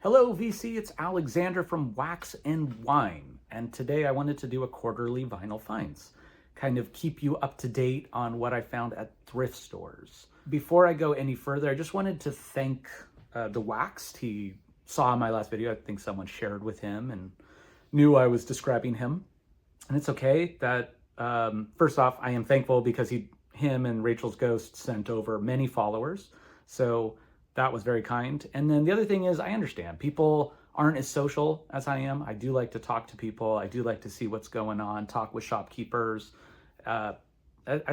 Hello VC, it's Alexander from Wax and Wine, and today I wanted to do a quarterly vinyl finds, kind of keep you up to date on what I found at thrift stores. Before I go any further, I just wanted to thank the Waxed. He saw my last video. I think someone shared with him and knew I was describing him, and it's okay. That first off, I am thankful because him and Rachel's Ghost sent over many followers, so that was very kind. And then the other thing is, I understand people aren't as social as I am. I do like to talk to people. I do like to see what's going on, talk with shopkeepers. I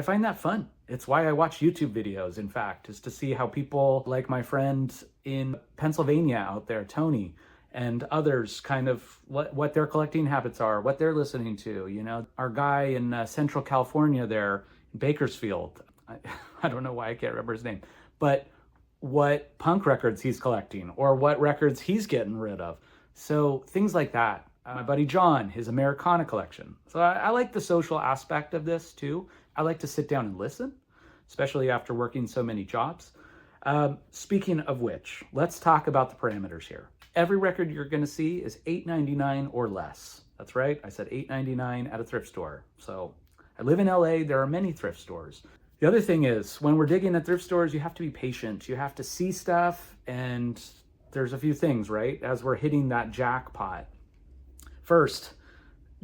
find that fun. It's why I watch YouTube videos, in fact, is to see how people like my friend in Pennsylvania out there, Tony, and others, kind of what their collecting habits are, what they're listening to. You know, our guy in Central California there, in Bakersfield, I don't know why I can't remember his name, but what punk records he's collecting or what records he's getting rid of. So things like that. My buddy John, his Americana collection. So I like the social aspect of this too. I like to sit down and listen, especially after working so many jobs. Speaking of which, let's talk about the parameters here. Every record you're going to see is $8.99 or less. That's right. I said $8.99 at a thrift store. So I live in LA. There are many thrift stores. The other thing is, when we're digging at thrift stores, you have to be patient. You have to see stuff, and there's a few things, right? As we're hitting that jackpot. First,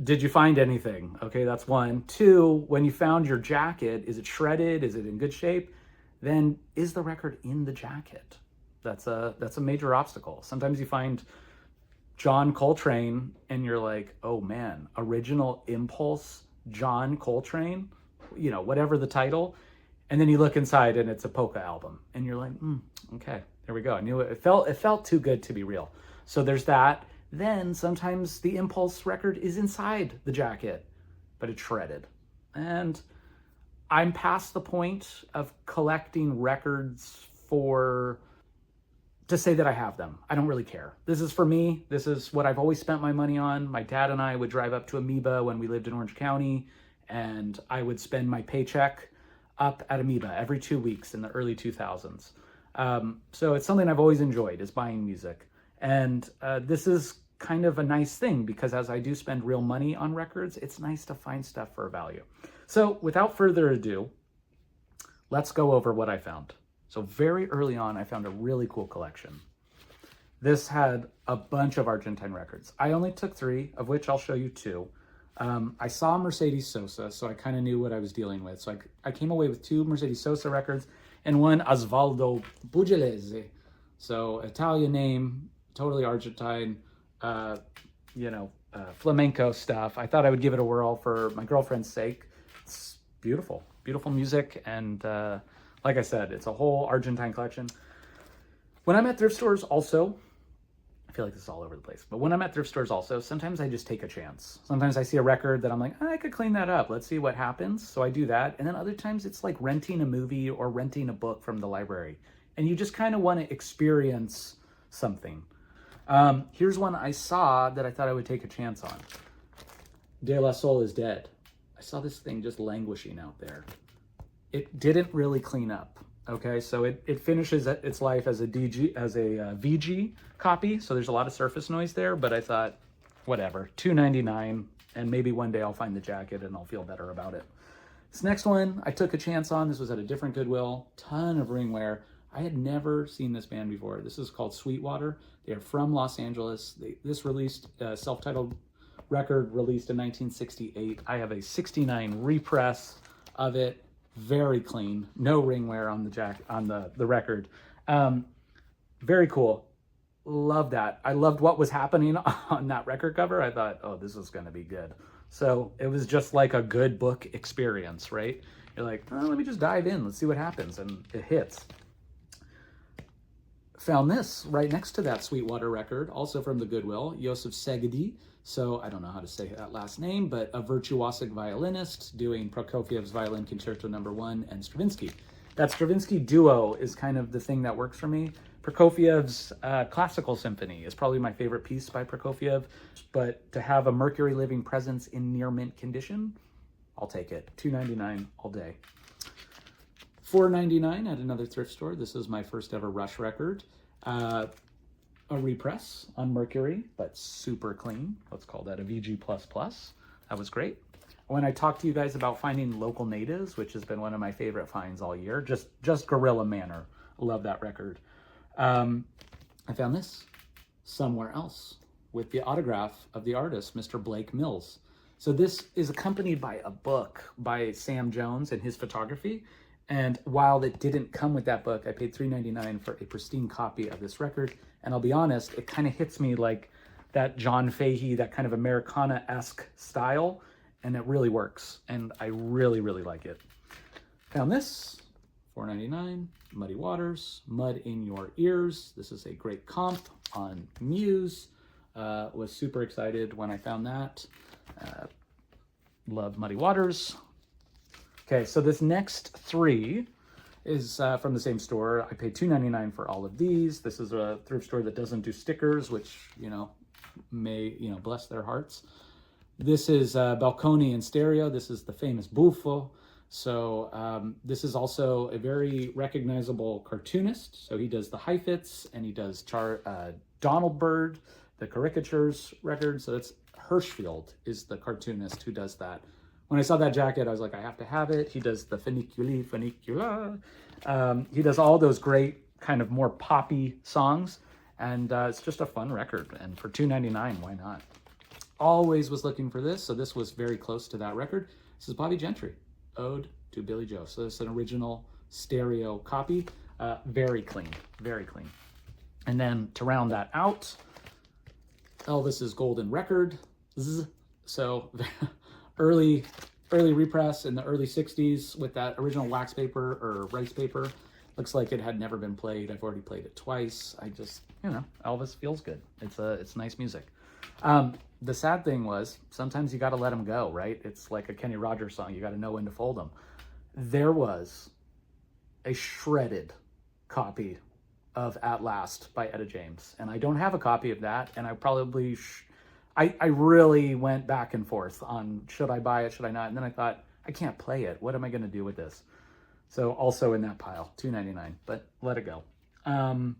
did you find anything? Okay, that's one. Two, when you found your jacket, is it shredded? Is it in good shape? Then is the record in the jacket? That's a major obstacle. Sometimes you find John Coltrane, and you're like, oh man, original Impulse, John Coltrane, you know, whatever the title. And then you look inside and it's a polka album and you're like, okay, there we go. I knew it felt too good to be real. So there's that. Then sometimes the Impulse record is inside the jacket, but it's shredded. And I'm past the point of collecting records to say that I have them. I don't really care. This is for me. This is what I've always spent my money on. My dad and I would drive up to Amoeba when we lived in Orange County, and I would spend my paycheck up at Amoeba every 2 weeks in the early 2000s. So it's something I've always enjoyed, is buying music. And this is kind of a nice thing because as I do spend real money on records, it's nice to find stuff for value. So without further ado, let's go over what I found. So very early on, I found a really cool collection. This had a bunch of Argentine records. I only took 3, of which I'll show you 2. I saw Mercedes Sosa, so I kind of knew what I was dealing with. So I came away with 2 Mercedes Sosa records and 1 Osvaldo Pugliese. So Italian name, totally Argentine, flamenco stuff. I thought I would give it a whirl for my girlfriend's sake. It's beautiful, beautiful music. And like I said, it's a whole Argentine collection. When I'm at thrift stores also, I feel like this is all over the place, but when I'm at thrift stores also, sometimes I just take a chance. Sometimes I see a record that I'm like, I could clean that up. Let's see what happens. So I do that. And then other times it's like renting a movie or renting a book from the library. And you just kind of want to experience something. Here's one I saw that I thought I would take a chance on. De La Soul is Dead. I saw this thing just languishing out there. It didn't really clean up. Okay, so it finishes its life as a VG copy, so there's a lot of surface noise there, but I thought, whatever, $2.99, and maybe one day I'll find the jacket and I'll feel better about it. This next one I took a chance on. This was at a different Goodwill, ton of ringware. I had never seen this band before. This is called Sweetwater. They are from Los Angeles. This released, self-titled record released in 1968. I have a 69 repress of it. Very clean, no ringware on the record. Very cool. Love that. I loved what was happening on that record cover. I thought, oh, this is going to be good. So it was just like a good book experience, right? You're like, oh, let me just dive in. Let's see what happens. And it hits. Found this right next to that Sweetwater record, also from the Goodwill, Josef Szegedy. So I don't know how to say that last name, but a virtuosic violinist doing Prokofiev's Violin Concerto No. 1 and Stravinsky. That Stravinsky duo is kind of the thing that works for me. Prokofiev's Classical Symphony is probably my favorite piece by Prokofiev, but to have a Mercury Living Presence in near mint condition, I'll take it. $2.99 all day. $4.99 at another thrift store. This is my first ever Rush record. a repress on Mercury, but super clean. Let's call that a VG++. That was great. When I talked to you guys about finding local natives, which has been one of my favorite finds all year, just Guerrilla Manor. Love that record. I found this Somewhere Else with the autograph of the artist, Mr. Blake Mills. So this is accompanied by a book by Sam Jones and his photography. And while it didn't come with that book, I paid $3.99 for a pristine copy of this record. And I'll be honest, it kind of hits me like that John Fahey, that kind of Americana-esque style. And it really works. And I really, really like it. Found this, $4.99, Muddy Waters, Mud in Your Ears. This is a great comp on Muse. Was super excited when I found that. Love Muddy Waters. Okay, so this next three is from the same store. I paid $2.99 for all of these. This is a thrift store that doesn't do stickers, which, may, bless their hearts. This is Balcony in stereo. This is the famous Buffo. So this is also a very recognizable cartoonist. So he does the Heifetz and he does Donald Byrd, the caricatures record. So that's Hirschfeld is the cartoonist who does that. When I saw that jacket, I was like, I have to have it. He does the Funicula. He does all those great kind of more poppy songs. And it's just a fun record. And for $2.99, why not? Always was looking for this. So this was very close to that record. This is Bobby Gentry, Ode to Billy Joe. So this is an original stereo copy. Very clean, very clean. And then to round that out, Elvis's Golden Record. So early repress in the early 60s with that original wax paper or rice paper. Looks like it had never been played. I've already played it twice. I just, Elvis feels good. It's nice music. The sad thing was sometimes you got to let them go, right? It's like a Kenny Rogers song. You got to know when to fold them. There was a shredded copy of At Last by Etta James. And I don't have a copy of that. And I probably, I really went back and forth on should I buy it, should I not? And then I thought, I can't play it. What am I going to do with this? So also in that pile, $2.99, but let it go. Found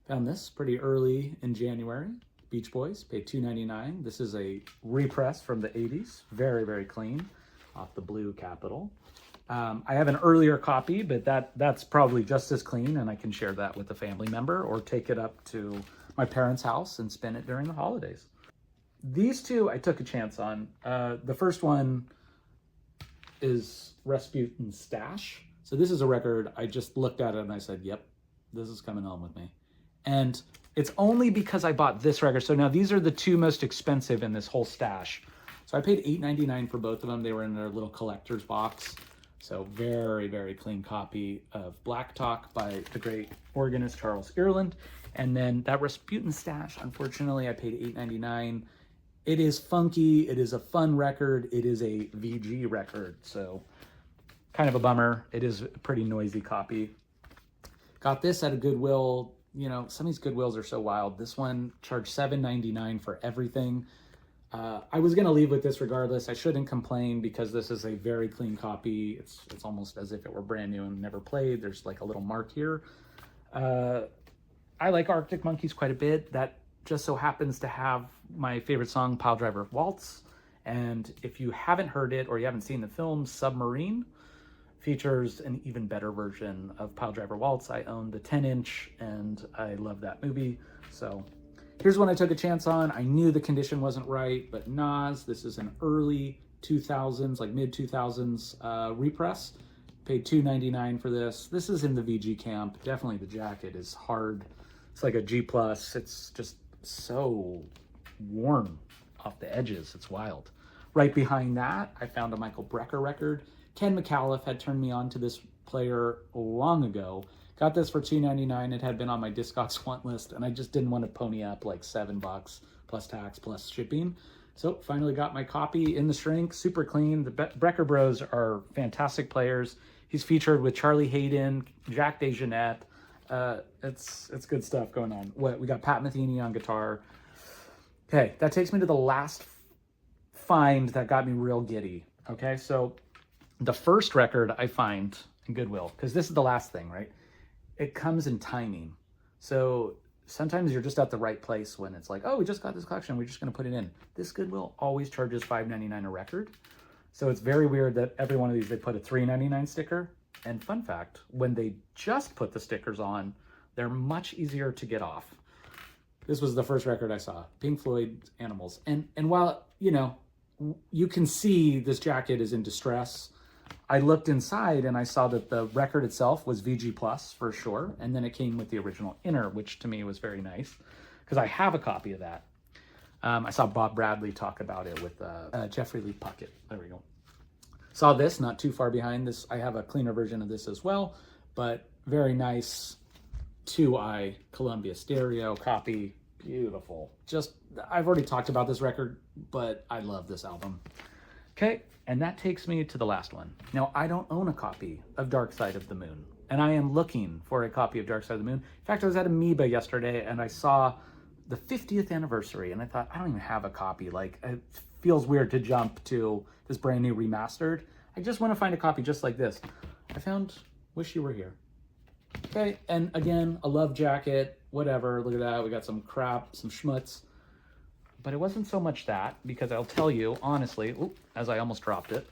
this pretty early in January. Beach Boys, paid $2.99. This is a repress from the 80s. Very, very clean off the blue Capitol. I have an earlier copy, but that's probably just as clean, and I can share that with a family member or take it up to my parents' house and spin it during the holidays. These two I took a chance on. The first one is Rasputin's Stash. So this is a record, I just looked at it and I said, yep, this is coming home with me. And it's only because I bought this record. So now these are the two most expensive in this whole stash. So I paid $8.99 for both of them. They were in their little collector's box. So very, very clean copy of Black Talk by the great organist Charles Ireland. And then that Rasputin Stash, unfortunately, I paid $8.99. It is funky. It is a fun record. It is a VG record. So kind of a bummer. It is a pretty noisy copy. Got this at a Goodwill. Some of these Goodwills are so wild. This one charged $7.99 for everything. I was going to leave with this regardless. I shouldn't complain because this is a very clean copy. It's almost as if it were brand new and never played. There's like a little mark here. I like Arctic Monkeys quite a bit. That just so happens to have my favorite song, Piledriver Waltz. And if you haven't heard it or you haven't seen the film, Submarine features an even better version of Piledriver Waltz. I own the 10-inch and I love that movie. So here's one I took a chance on. I knew the condition wasn't right, but Nas, this is an early 2000s, like mid 2000s repress. Paid $2.99 for this. This is in the VG camp. Definitely the jacket is hard. It's like a G+. It's just so worn off the edges. It's wild. Right behind that, I found a Michael Brecker record. Ken McAuliffe had turned me on to this player long ago. Got this for $2.99. It had been on my Discogs want list, and I just didn't want to pony up like $7 plus tax plus shipping. So finally got my copy in the shrink, super clean. The Brecker Bros are fantastic players. He's featured with Charlie Hayden, Jack DeJohnette. It's good stuff going on. We got Pat Metheny on guitar. Okay, that takes me to the last find that got me real giddy. Okay, so the first record I find in Goodwill, because this is the last thing, right? It comes in timing. So sometimes you're just at the right place when it's like, oh, we just got this collection, we're just going to put it in. This Goodwill always charges $5.99 a record. So it's very weird that every one of these, they put a $3.99 sticker. And fun fact, when they just put the stickers on, they're much easier to get off. This was the first record I saw, Pink Floyd, Animals. And while, you know, you can see this jacket is in distress, I looked inside and I saw that the record itself was VG Plus for sure. And then it came with the original inner, which to me was very nice because I have a copy of that. I saw Bob Bradley talk about it with Jeffrey Lee Puckett. There we go. Saw this not too far behind this. I have a cleaner version of this as well, but very nice 2i Columbia stereo copy. Beautiful. Just, I've already talked about this record, but I love this album. Okay, and that takes me to the last one. Now, I don't own a copy of Dark Side of the Moon, and I am looking for a copy of Dark Side of the Moon. In fact, I was at Amoeba yesterday, and I saw the 50th anniversary, and I thought, I don't even have a copy. Like, it feels weird to jump to this brand new remastered. I just want to find a copy just like this. I found Wish You Were Here. Okay, and again, a love jacket, whatever. Look at that. We got some crap, some schmutz. But it wasn't so much that, because I'll tell you, honestly, as I almost dropped it,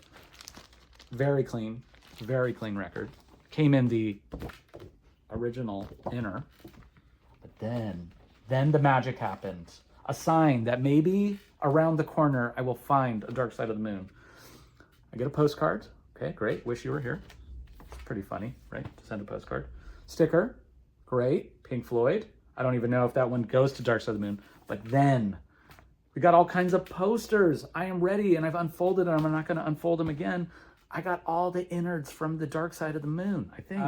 very clean record. Came in the original inner. But then the magic happened. A sign that maybe around the corner I will find a Dark Side of the Moon. I get a postcard. Okay, great. Wish you were here. It's pretty funny, right? To send a postcard. Sticker. Great. Pink Floyd. I don't even know if that one goes to Dark Side of the Moon. But then we got all kinds of posters. I am ready, and I've unfolded them. I'm not going to unfold them again. I got all the innards from the Dark Side of the Moon, I think.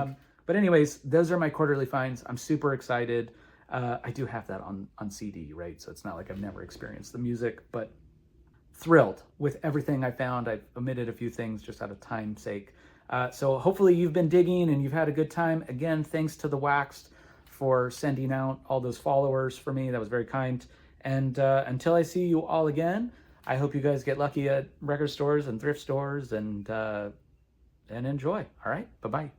But anyways, those are my quarterly finds. I'm super excited. I do have that on CD, right? So it's not like I've never experienced the music, but thrilled with everything I found. I've omitted a few things just out of time's sake. So hopefully you've been digging and you've had a good time. Again, thanks to The Waxed for sending out all those followers for me. That was very kind. And until I see you all again, I hope you guys get lucky at record stores and thrift stores and enjoy. All right, bye-bye.